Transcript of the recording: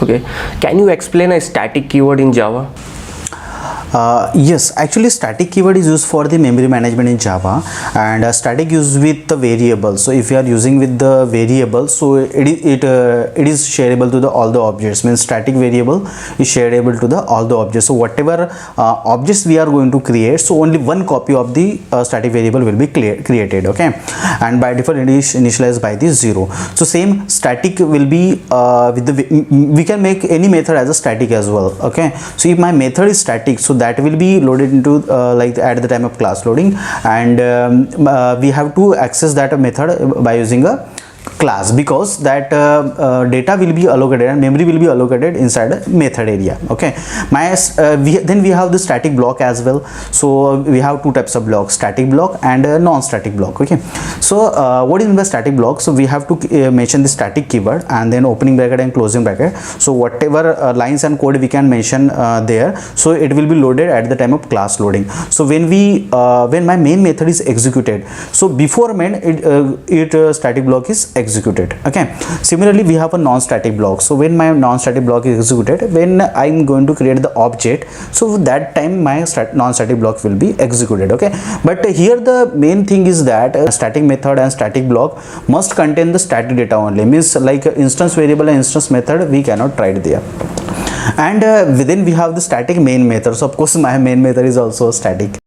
Okay, can you explain a static keyword in Java? Yes, actually static keyword is used for the memory management in Java, and static used with the variables. So if you are using with the variables, so it is shareable to the all the objects. Means static variable is shareable to the all the objects. So whatever objects we are going to create, so only one copy of the static variable will be created. Okay, and by default it is initialized by the 0. So same static will be with the, we can make any method as a static as well. Okay, so if my method is static, so that will be loaded into like at the time of class loading, and we have to access that method by using a class, because that data will be allocated and memory will be allocated inside a method area. Okay, then we have the static block as well. So we have two types of blocks, static block and non-static block. Okay, so what is in the static block? So we have to mention the static keyword and then opening bracket and closing bracket. So whatever lines and code we can mention there, so it will be loaded at the time of class loading. So when my main method is executed, so before main static block is executed. Okay, similarly we have a non-static block. So when my non-static block is executed, when I'm going to create the object, so that time my non-static block will be executed. Okay, but here the main thing is that static method and static block must contain the static data only. Means like instance variable and instance method we cannot write there. And within we have the static main method. So of course my main method is also static.